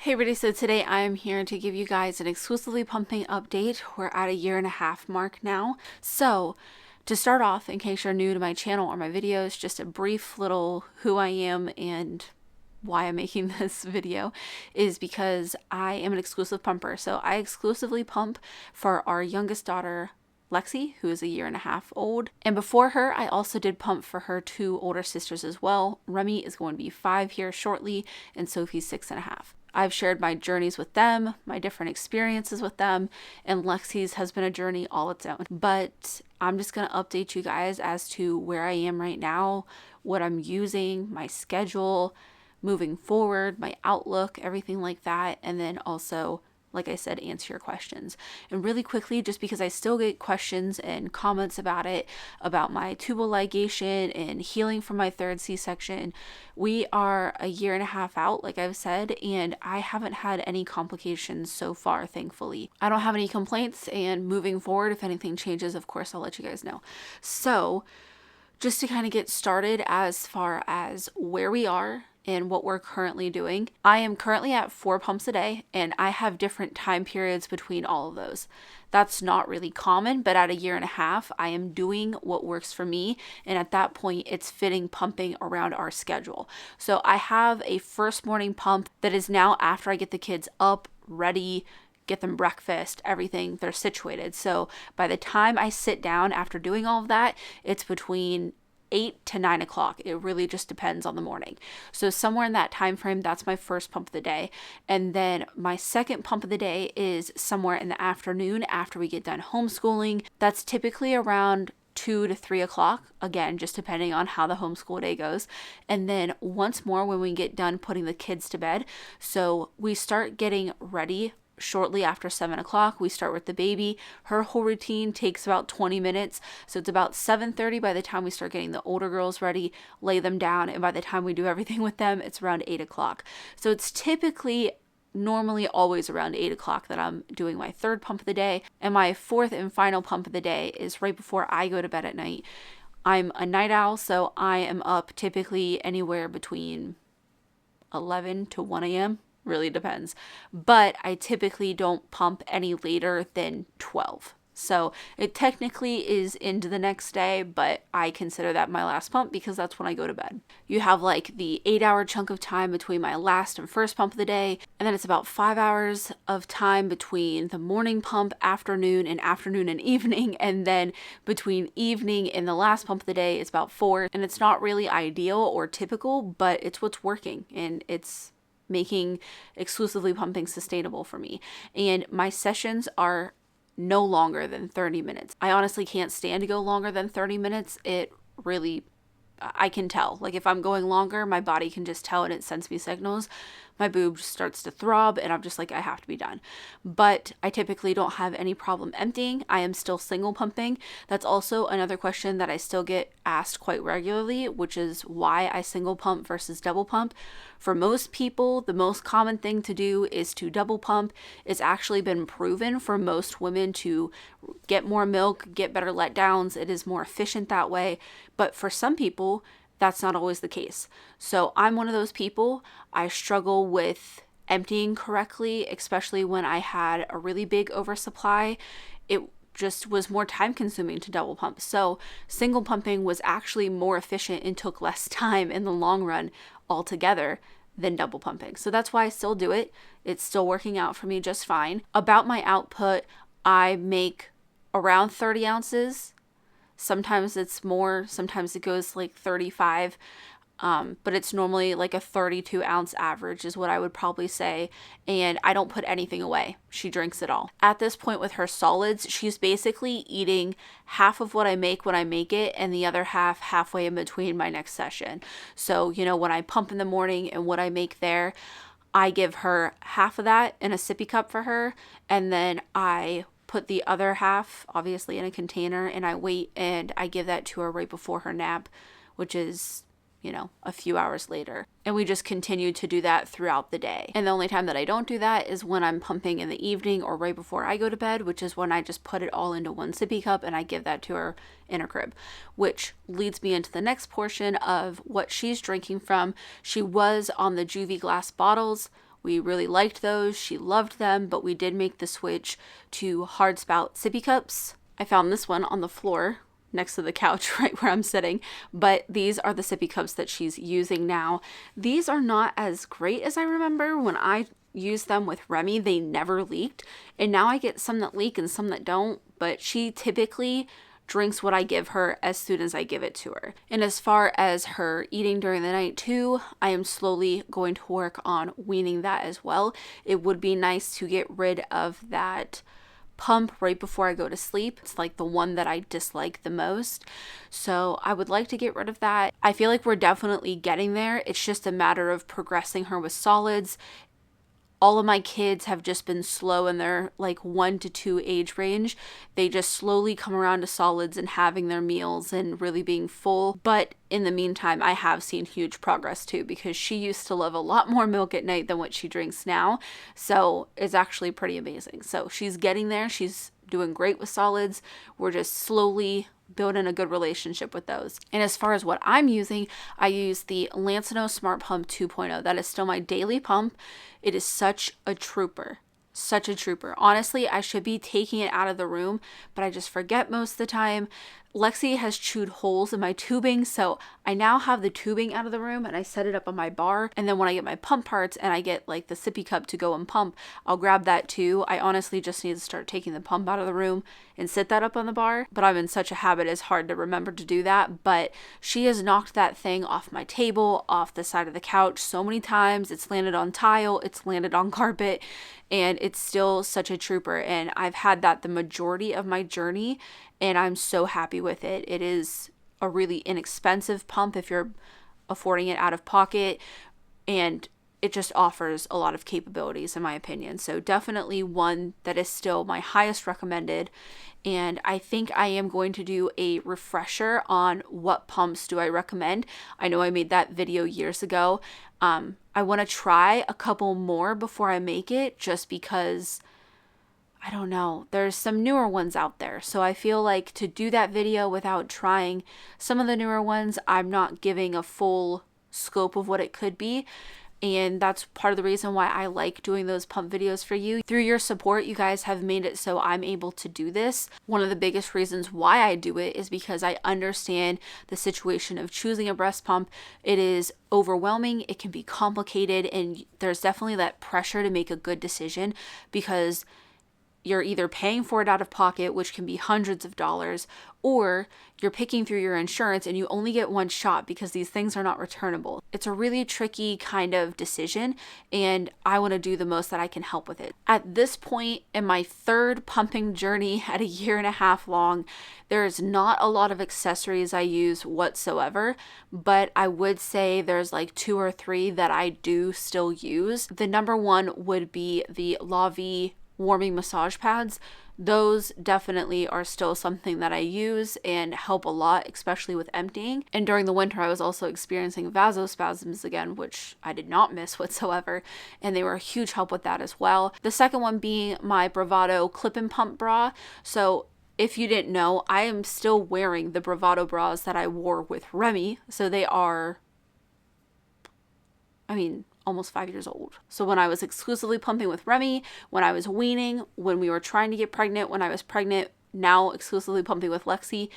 Hey everybody, so today I am here to give you guys an exclusively pumping update. We're at a 1.5 year mark now. So to start off, in case you're new to my channel or my videos, just a brief little who I am and why I'm making this video is because I am an exclusive pumper. So I exclusively pump for our youngest daughter, Lexi, who is a 1.5 years old. And before her, I also did pump for her 2 older sisters as well. Remy is going to be 5 here shortly, and Sophie's 6.5. I've shared my journeys with them, my different experiences with them, and Lexi's has been a journey all its own. But I'm just going to update you guys as to where I am right now, what I'm using, my schedule, moving forward, my outlook, everything like that, and then also, like I said, answer your questions. And really quickly, just because I still get questions and comments about it, about my tubal ligation and healing from my 3rd C-section, we are a 1.5 years out, like I've said, and I haven't had any complications so far, thankfully. I don't have any complaints, and moving forward, if anything changes, of course, I'll let you guys know. So just to kind of get started as far as where we are and what we're currently doing, I am currently at 4 pumps a day, and I have different time periods between all of those. That's not really common, but at a 1.5 years, I am doing what works for me, and at that point, it's fitting pumping around our schedule. So I have a first morning pump that is now after I get the kids up, ready, get them breakfast, everything, they're situated. So by the time I sit down after doing all of that, it's between 8 to 9 o'clock. It really just depends on the morning. So somewhere in that time frame, that's my first pump of the day. And then my second pump of the day is somewhere in the afternoon after we get done homeschooling. That's typically around 2 to 3 o'clock, again, just depending on how the homeschool day goes. And then once more when we get done putting the kids to bed. So we start getting ready shortly after 7 o'clock. We start with the baby. Her whole routine takes about 20 minutes. So it's about 7:30 by the time we start getting the older girls ready, lay them down. And by the time we do everything with them, it's around 8 o'clock. So it's typically normally always around 8 o'clock that I'm doing my 3rd pump of the day. And my 4th and final pump of the day is right before I go to bed at night. I'm a night owl, so I am up typically anywhere between 11 to 1 a.m. Really depends. But I typically don't pump any later than 12. So it technically is into the next day, but I consider that my last pump because that's when I go to bed. You have like the 8-hour chunk of time between my last and first pump of the day, and then it's about 5 hours of time between the morning pump, afternoon and evening, and then between evening and the last pump of the day, it's about 4. And it's not really ideal or typical, but it's what's working, and it's making exclusively pumping sustainable for me. And my sessions are no longer than 30 minutes. I honestly can't stand to go longer than 30 minutes. It really, I can tell. Like if I'm going longer, my body can just tell and it sends me signals. My boob starts to throb and I'm just like, I have to be done. But I typically don't have any problem emptying. I am still single pumping. That's also another question that I still get asked quite regularly, which is why I single pump versus double pump. For most people, the most common thing to do is to double pump. It's actually been proven for most women to get more milk, get better letdowns. It is more efficient that way. But for some people, that's not always the case. So I'm one of those people. I struggle with emptying correctly, especially when I had a really big oversupply. It just was more time consuming to double pump. So single pumping was actually more efficient and took less time in the long run altogether than double pumping. So that's why I still do it. It's still working out for me just fine. About my output, I make around 30 ounces. Sometimes it's more, sometimes it goes like 35, but it's normally like a 32-ounce average is what I would probably say, and I don't put anything away. She drinks it all. At this point with her solids, she's basically eating half of what I make when I make it, and the other half halfway in between my next session. So, you know, when I pump in the morning and what I make there, I give her half of that in a sippy cup for her, and then I put the other half obviously in a container and I wait and I give that to her right before her nap, which is, you know, a few hours later. And we just continue to do that throughout the day. And the only time that I don't do that is when I'm pumping in the evening or right before I go to bed, which is when I just put it all into one sippy cup and I give that to her in her crib, which leads me into the next portion of what she's drinking from. She was on the juvie glass bottles. We really liked those. She loved them, but we did make the switch to hard spout sippy cups. I found this one on the floor next to the couch right where I'm sitting, but these are the sippy cups that she's using now. These are not as great as I remember when I used them with Remy. They never leaked, and now I get some that leak and some that don't, but she typically drinks what I give her as soon as I give it to her. And as far as her eating during the night too, I am slowly going to work on weaning that as well. It would be nice to get rid of that pump right before I go to sleep. It's like the one that I dislike the most. So I would like to get rid of that. I feel like we're definitely getting there. It's just a matter of progressing her with solids. All of my kids have just been slow in their like 1 to 2 age range. They just slowly come around to solids and having their meals and really being full. But in the meantime, I have seen huge progress too, because she used to love a lot more milk at night than what she drinks now. So it's actually pretty amazing. So she's getting there. She's doing great with solids. We're just slowly building a good relationship with those. And as far as what I'm using, I use the Lancino Smart Pump 2.0. That is still my daily pump. It is such a trooper. Such a trooper. Honestly, I should be taking it out of the room, but I just forget most of the time. Lexi has chewed holes in my tubing, so I now have the tubing out of the room and I set it up on my bar. And then when I get my pump parts and I get like the sippy cup to go and pump, I'll grab that too. I honestly just need to start taking the pump out of the room and sit that up on the bar, but I'm in such a habit it's hard to remember to do that. But she has knocked that thing off my table, off the side of the couch so many times. It's landed on tile, it's landed on carpet, and it's still such a trooper. And I've had that the majority of my journey, and I'm so happy with it. It is a really inexpensive pump if you're affording it out of pocket, and it just offers a lot of capabilities in my opinion. So definitely one that is still my highest recommended. And I think I am going to do a refresher on what pumps do I recommend. I know I made that video years ago. I want to try a couple more before I make it, just because I don't know, there's some newer ones out there. So I feel like to do that video without trying some of the newer ones, I'm not giving a full scope of what it could be. And that's part of the reason why I like doing those pump videos for you. Through your support, you guys have made it so I'm able to do this. One of the biggest reasons why I do it is because I understand the situation of choosing a breast pump. It is overwhelming, it can be complicated, and there's definitely that pressure to make a good decision, because you're either paying for it out of pocket, which can be hundreds of dollars, or you're picking through your insurance and you only get one shot because these things are not returnable. It's a really tricky kind of decision, and I want to do the most that I can help with it. At this point in my third pumping journey at 1.5 years long, there's not a lot of accessories I use whatsoever, but I would say there's like 2 or 3 that I do still use. The number one would be the La Vie warming massage pads. Those definitely are still something that I use and help a lot, especially with emptying. And during the winter, I was also experiencing vasospasms again, which I did not miss whatsoever, and they were a huge help with that as well. The second one being my Bravado clip and pump bra. So if you didn't know, I am still wearing the Bravado bras that I wore with Remy. So they are, almost 5 years old. So when I was exclusively pumping with Remy, when I was weaning, when we were trying to get pregnant, when I was pregnant, now exclusively pumping with Lexi,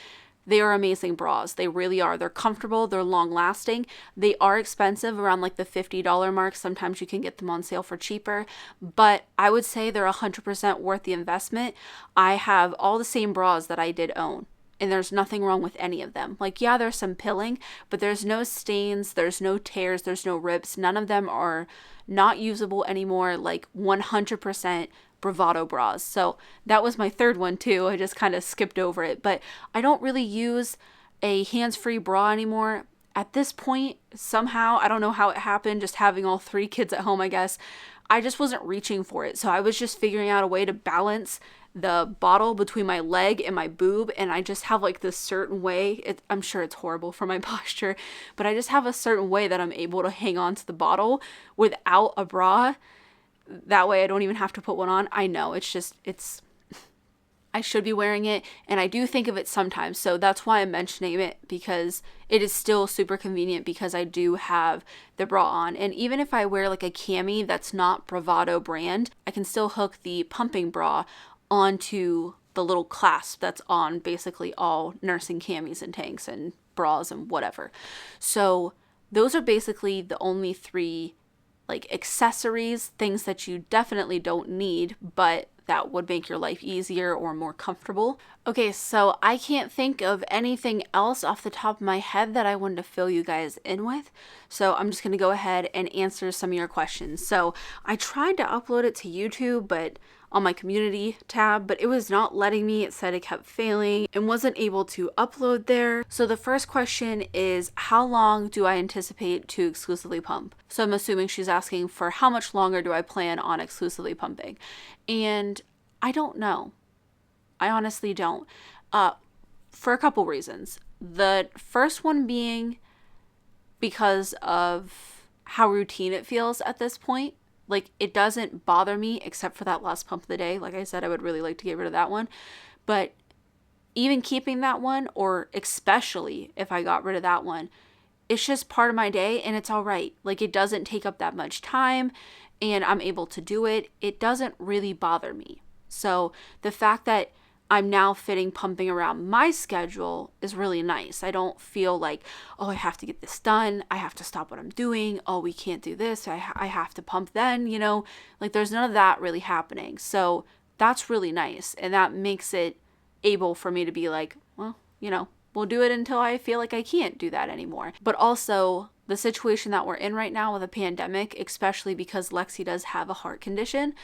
they are amazing bras. They really are. They're comfortable. They're long lasting. They are expensive, around like the $50 mark. Sometimes you can get them on sale for cheaper, but I would say they're 100% worth the investment. I have all the same bras that I did own, and there's nothing wrong with any of them. Like, yeah, there's some pilling, but there's no stains, there's no tears, there's no rips. None of them are not usable anymore. Like 100% Bravado bras. So that was my third one too. I just kind of skipped over it, but I don't really use a hands-free bra anymore. At this point, somehow, I don't know how it happened, just having all 3 kids at home, I guess, I just wasn't reaching for it. So I was just figuring out a way to balance the bottle between my leg and my boob, and I just have like this certain way, I'm sure it's horrible for my posture, but I just have a certain way that I'm able to hang on to the bottle without a bra. That way I don't even have to put one on. I know, it's I should be wearing it, and I do think of it sometimes. So that's why I'm mentioning it, because it is still super convenient because I do have the bra on. And even if I wear like a cami that's not Bravado brand, I can still hook the pumping bra onto the little clasp that's on basically all nursing camis and tanks and bras and whatever. So those are basically the only three like accessories, things that you definitely don't need, but that would make your life easier or more comfortable. Okay, so I can't think of anything else off the top of my head that I wanted to fill you guys in with. So I'm just going to go ahead and answer some of your questions. So I tried to upload it to YouTube, but on my community tab, but it was not letting me. It said it kept failing and wasn't able to upload there. So the first question is, how long do I anticipate to exclusively pump? So I'm assuming she's asking for how much longer do I plan on exclusively pumping? And I don't know. I honestly don't. For a couple reasons. The first one being because of how routine it feels at this point. Like, it doesn't bother me except for that last pump of the day. Like I said, I would really like to get rid of that one. But even keeping that one, or especially if I got rid of that one, it's just part of my day and it's all right. Like, it doesn't take up that much time and I'm able to do it. It doesn't really bother me. So the fact that I'm now fitting pumping around my schedule is really nice. I don't feel like, oh, I have to get this done. I have to stop what I'm doing. Oh, we can't do this. I have to pump then, you know, like there's none of that really happening. So that's really nice. And that makes it able for me to be like, well, you know, we'll do it until I feel like I can't do that anymore. But also the situation that we're in right now with a pandemic, especially because Lexi does have a heart condition,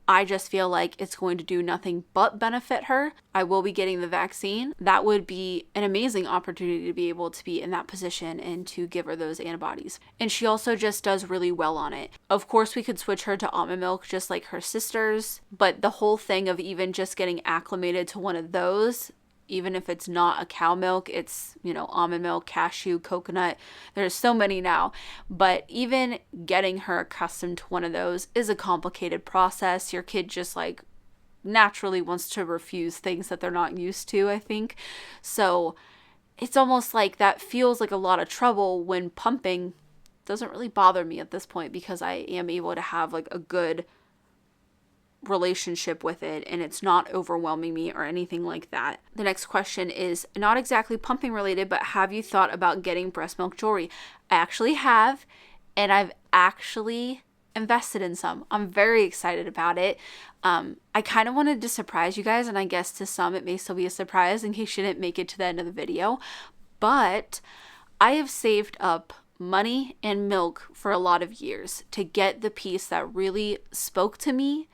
I just feel like it's going to do nothing but benefit her. I will be getting the vaccine. That would be an amazing opportunity to be able to be in that position and to give her those antibodies. And she also just does really well on it. Of course, we could switch her to almond milk just like her sisters, but the whole thing of even just getting acclimated to one of those, even if it's not a cow milk, it's, you know, almond milk, cashew, coconut. There's so many now. But even getting her accustomed to one of those is a complicated process. Your kid just like naturally wants to refuse things that they're not used to, I think. So it's almost like that feels like a lot of trouble when pumping doesn't really bother me at this point, because I am able to have like a good relationship with it and it's not overwhelming me or anything like that. The next question is not exactly pumping related, but have you thought about getting breast milk jewelry? I actually have, and I've actually invested in some. I'm very excited about it. I kind of wanted to surprise you guys, and I guess to some it may still be a surprise in case you didn't make it to the end of the video, but I have saved up money and milk for a lot of years to get the piece that really spoke to me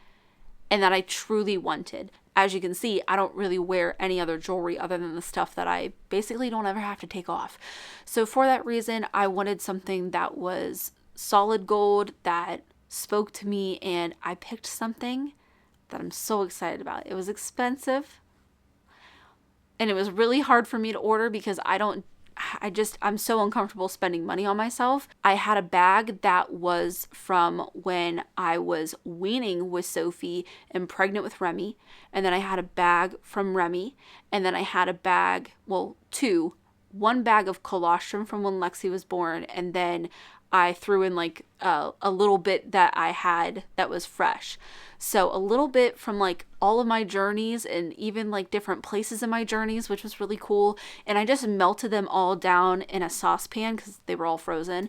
and that I truly wanted. As you can see, I don't really wear any other jewelry other than the stuff that I basically don't ever have to take off. So for that reason, I wanted something that was solid gold, that spoke to me, and I picked something that I'm so excited about. It was expensive, and it was really hard for me to order because I'm so uncomfortable spending money on myself. I had a bag that was from when I was weaning with Sophie and pregnant with Remy. And then I had a bag from Remy. And then I had a bag, well, one bag of colostrum from when Lexi was born. And then I threw in like a little bit that I had that was fresh. So a little bit from like all of my journeys and even like different places in my journeys, which was really cool. And I just melted them all down in a saucepan because they were all frozen.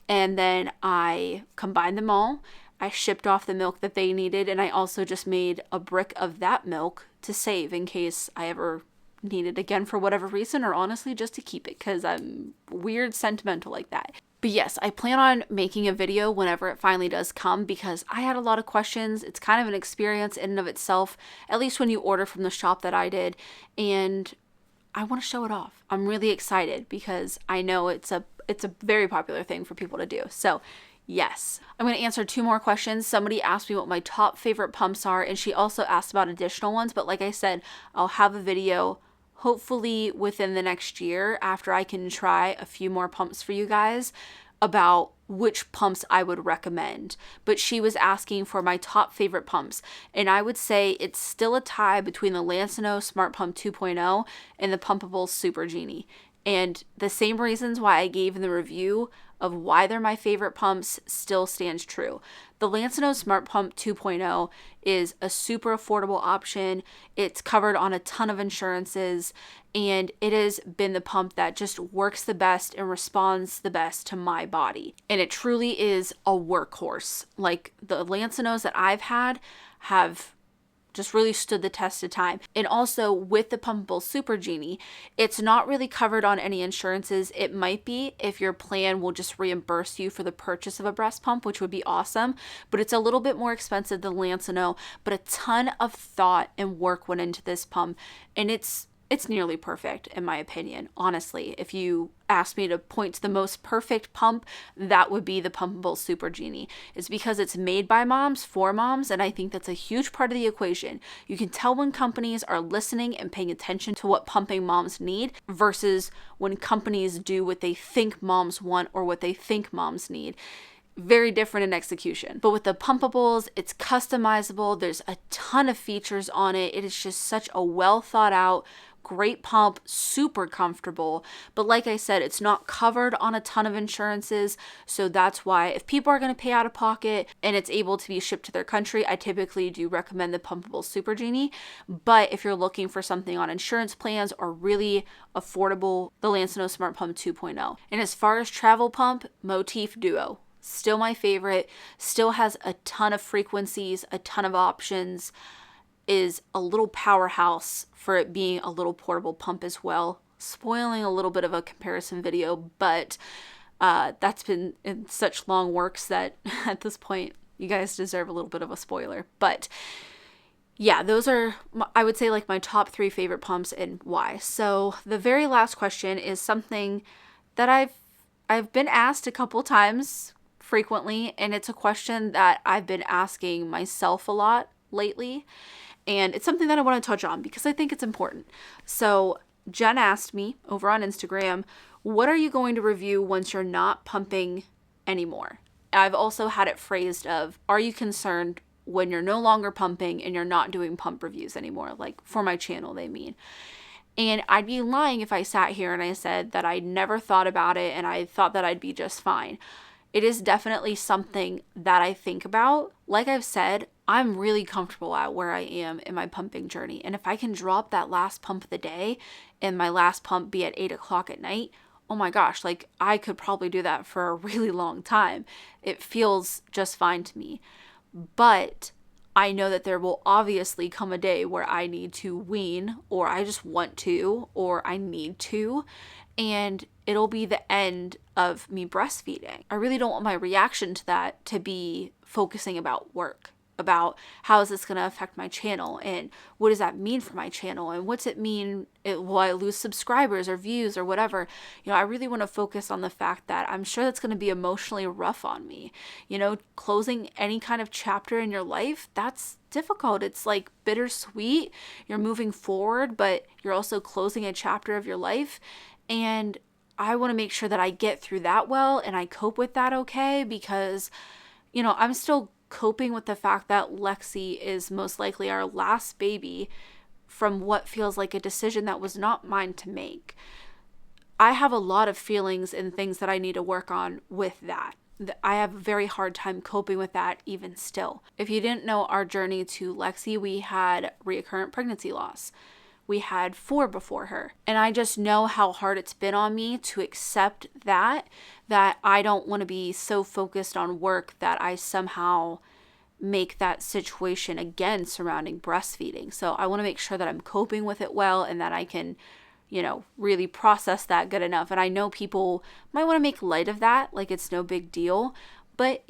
And then I combined them all. I shipped off the milk that they needed. And I also just made a brick of that milk to save in case I ever need it again for whatever reason, or honestly just to keep it because I'm weird sentimental like that. But yes, I plan on making a video whenever it finally does come because I had a lot of questions. It's kind of an experience in and of itself, at least when you order from the shop that I did, and I want to show it off. I'm really excited because I know it's a very popular thing for people to do. So yes, I'm going to answer 2 more questions. Somebody asked me what my top favorite pumps are, and she also asked about additional ones, but like I said, I'll have a video hopefully within the next year after I can try a few more pumps for you guys. about which pumps I would recommend, but she was asking for my top favorite pumps. And I would say it's still a tie between the Lancino Smart Pump 2.0 and the Pumpable Super Genie. And the same reasons why I gave in the review of why they're my favorite pumps still stands true. The Lancino Smart Pump 2.0 is a super affordable option. It's covered on a ton of insurances, and it has been the pump that just works the best and responds the best to my body. And it truly is a workhorse. Like the Lancinos that I've had have just really stood the test of time. And also with the Pumpable Super Genie, it's not really covered on any insurances. It might be if your plan will just reimburse you for the purchase of a breast pump, which would be awesome, but it's a little bit more expensive than Lancino. But a ton of thought and work went into this pump, and it's nearly perfect in my opinion. Honestly, if you ask me to point to the most perfect pump, that would be the Pumpable Super Genie. It's because it's made by moms for moms, and I think that's a huge part of the equation. You can tell when companies are listening and paying attention to what pumping moms need versus when companies do what they think moms want or what they think moms need. Very different in execution. But with the pumpables, it's customizable. There's a ton of features on it. It is just such a well thought out, great pump, super comfortable. But like I said, it's not covered on a ton of insurances. So that's why if people are going to pay out of pocket and it's able to be shipped to their country, I typically do recommend the Pumpable Super Genie. But if you're looking for something on insurance plans or really affordable, the Lancino Smart Pump 2.0. And as far as travel pump, Motif Duo. Still my favorite, still has a ton of frequencies, a ton of options, is a little powerhouse for it being a little portable pump as well. Spoiling a little bit of a comparison video, but that's been in such long works that at this point, you guys deserve a little bit of a spoiler. But yeah, those are, I would say, like my top 3 favorite pumps and why. So the very last question is something that I've been asked a couple times frequently, and it's a question that I've been asking myself a lot lately, and it's something that I want to touch on because I think it's important. So Jen asked me over on Instagram, what are you going to review once you're not pumping anymore? I've also had it phrased of, are you concerned when you're no longer pumping and you're not doing pump reviews anymore? Like for my channel, they mean. And I'd be lying if I sat here and I said that I never thought about it and I thought that I'd be just fine. It is definitely something that I think about. Like I've said, I'm really comfortable at where I am in my pumping journey. And if I can drop that last pump of the day and my last pump be at 8 o'clock at night, oh my gosh, like I could probably do that for a really long time. It feels just fine to me. But I know that there will obviously come a day where I need to wean, or I just want to, or I need to, and it'll be the end of me breastfeeding. I really don't want my reaction to that to be focusing about work, about how is this going to affect my channel and what does that mean for my channel and what's it mean, will I lose subscribers or views or whatever. I really want to focus on the fact that I'm sure that's going to be emotionally rough on me. Closing any kind of chapter in your life, that's difficult. It's like bittersweet. You're moving forward, but you're also closing a chapter of your life. And I want to make sure that I get through that well and I cope with that okay, because, I'm still coping with the fact that Lexi is most likely our last baby from what feels like a decision that was not mine to make. I have a lot of feelings and things that I need to work on with that. I have a very hard time coping with that even still. If you didn't know our journey to Lexi, we had recurrent pregnancy loss. We had 4 before her. And I just know how hard it's been on me to accept that I don't want to be so focused on work that I somehow make that situation again surrounding breastfeeding. So I want to make sure that I'm coping with it well and that I can, really process that good enough. And I know people might want to make light of that, like it's no big deal. But,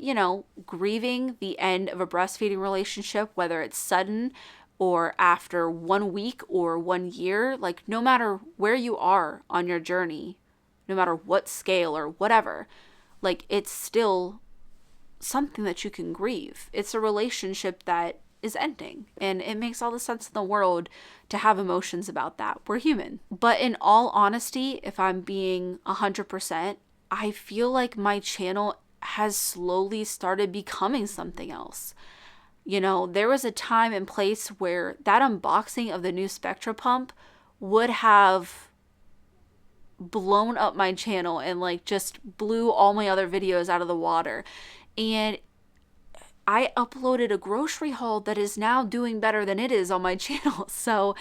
grieving the end of a breastfeeding relationship, whether it's sudden or after 1 week or 1 year, like no matter where you are on your journey, no matter what scale or whatever, like it's still something that you can grieve. It's a relationship that is ending, and it makes all the sense in the world to have emotions about that. We're human. But in all honesty, if I'm being 100%, I feel like my channel has slowly started becoming something else. You know, there was a time and place where that unboxing of the new Spectra pump would have blown up my channel and like just blew all my other videos out of the water. And I uploaded a grocery haul that is now doing better than it is on my channel. So,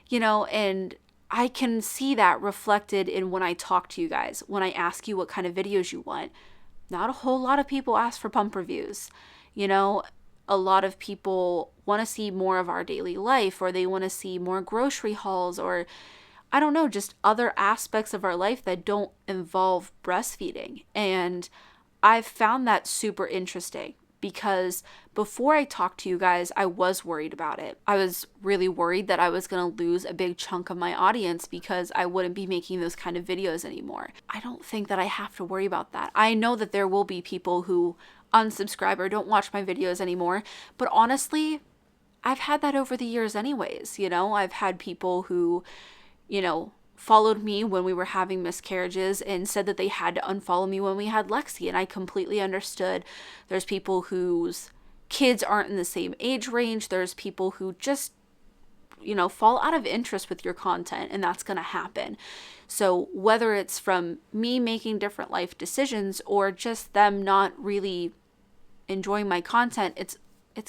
you know, and I can see that reflected in when I talk to you guys, when I ask you what kind of videos you want. Not a whole lot of people ask for pump reviews. You know, a lot of people want to see more of our daily life, or they want to see more grocery hauls, or I don't know, just other aspects of our life that don't involve breastfeeding. And I've found that super interesting because before I talked to you guys, I was worried about it. I was really worried that I was going to lose a big chunk of my audience because I wouldn't be making those kind of videos anymore. I don't think that I have to worry about that. I know that there will be people who unsubscribe or don't watch my videos anymore, but honestly, I've had that over the years anyways. You know, I've had people who, you know, followed me when we were having miscarriages and said that they had to unfollow me when we had Lexi, and I completely understood. There's people whose kids aren't in the same age range. There's people who just, you know, fall out of interest with your content, and that's going to happen. So whether it's from me making different life decisions or just them not really enjoying my content, it's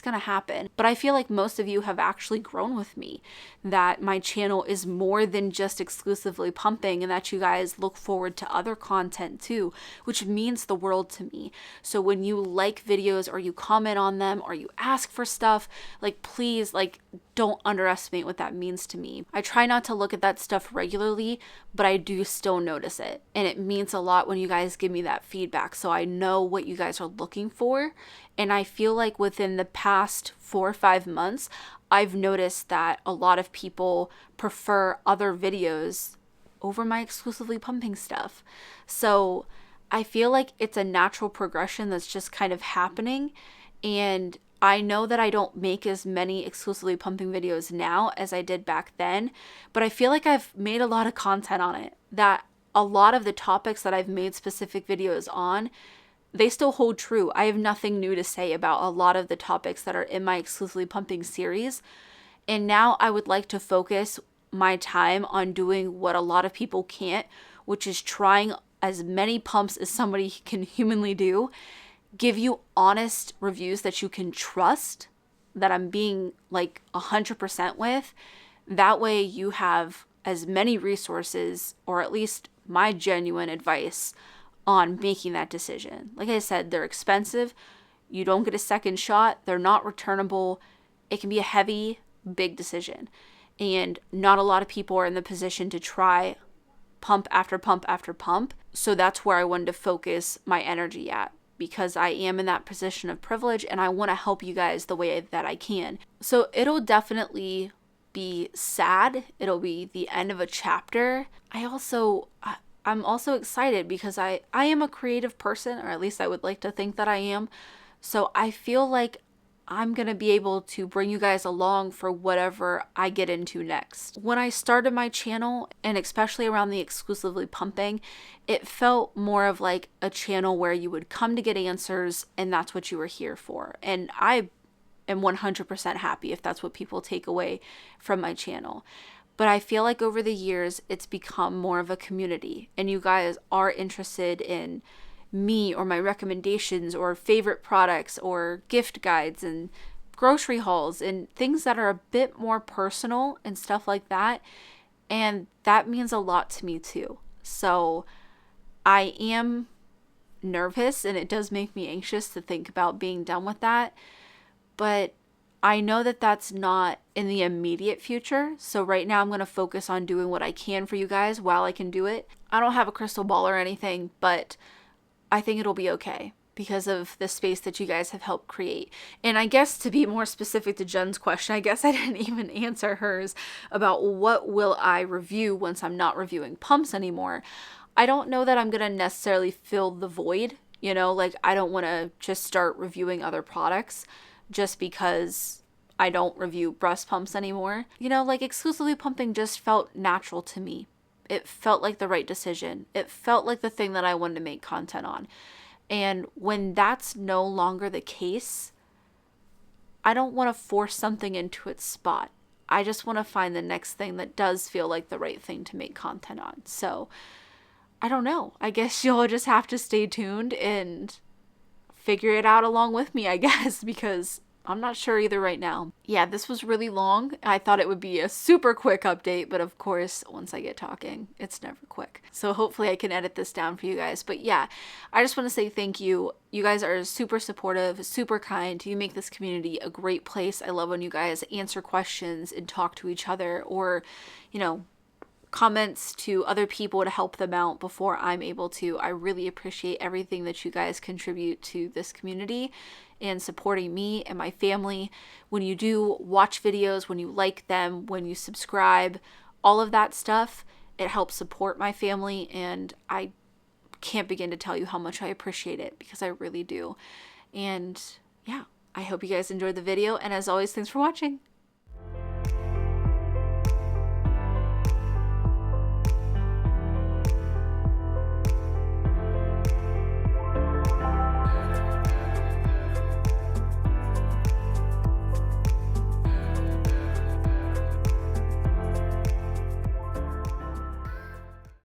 going to happen. But I feel like most of you have actually grown with me, that my channel is more than just exclusively pumping, and that you guys look forward to other content too, which means the world to me. So when you like videos or you comment on them or you ask for stuff, like please, like don't underestimate what that means to me. I try not to look at that stuff regularly, but I do still notice it. And it means a lot when you guys give me that feedback, so I know what you guys are looking for. And I feel like within the past 4 or 5 months, I've noticed that a lot of people prefer other videos over my exclusively pumping stuff. So I feel like it's a natural progression that's just kind of happening. And I know that I don't make as many exclusively pumping videos now as I did back then, but I feel like I've made a lot of content on it, that a lot of the topics that I've made specific videos on, they still hold true. I have nothing new to say about a lot of the topics that are in my exclusively pumping series. And now I would like to focus my time on doing what a lot of people can't, which is trying as many pumps as somebody can humanly do, give you honest reviews that you can trust, that I'm being like 100% with. That way you have as many resources, or at least my genuine advice on making that decision. Like I said, they're expensive. You don't get a second shot. They're not returnable. It can be a heavy, big decision. And not a lot of people are in the position to try pump after pump after pump. So that's where I wanted to focus my energy at, because I am in that position of privilege and I want to help you guys the way that I can. So it'll definitely be sad. It'll be the end of a chapter. I'm also excited because I am a creative person, or at least I would like to think that I am. So I feel like I'm going to be able to bring you guys along for whatever I get into next. When I started my channel, and especially around the exclusively pumping, it felt more of like a channel where you would come to get answers and that's what you were here for. And I am 100% happy if that's what people take away from my channel. But I feel like over the years, it's become more of a community, and you guys are interested in me or my recommendations or favorite products or gift guides and grocery hauls and things that are a bit more personal and stuff like that. And that means a lot to me too. So I am nervous, and it does make me anxious to think about being done with that. But I know that that's not in the immediate future. So right now I'm going to focus on doing what I can for you guys while I can do it. I don't have a crystal ball or anything, but I think it'll be okay because of the space that you guys have helped create. And I guess to be more specific to Jen's question, I guess I didn't even answer hers about what will I review once I'm not reviewing pumps anymore. I don't know that I'm going to necessarily fill the void. You know, like I don't want to just start reviewing other products just because I don't review breast pumps anymore. You know, like exclusively pumping just felt natural to me. It felt like the right decision. It felt like the thing that I wanted to make content on. And when that's no longer the case, I don't want to force something into its spot. I just want to find the next thing that does feel like the right thing to make content on. So I don't know. I guess you'll just have to stay tuned and figure it out along with me, I guess, because I'm not sure either right now. Yeah, this was really long. I thought it would be a super quick update, but of course, once I get talking, it's never quick. So hopefully I can edit this down for you guys. But yeah, I just want to say thank you. You guys are super supportive, super kind. You make this community a great place. I love when you guys answer questions and talk to each other, or, you know, comments to other people to help them out before I'm able to. I really appreciate everything that you guys contribute to this community and supporting me and my family. When you do watch videos, when you like them, when you subscribe, all of that stuff, it helps support my family, and I can't begin to tell you how much I appreciate it, because I really do. And yeah, I hope you guys enjoyed the video, and as always, thanks for watching.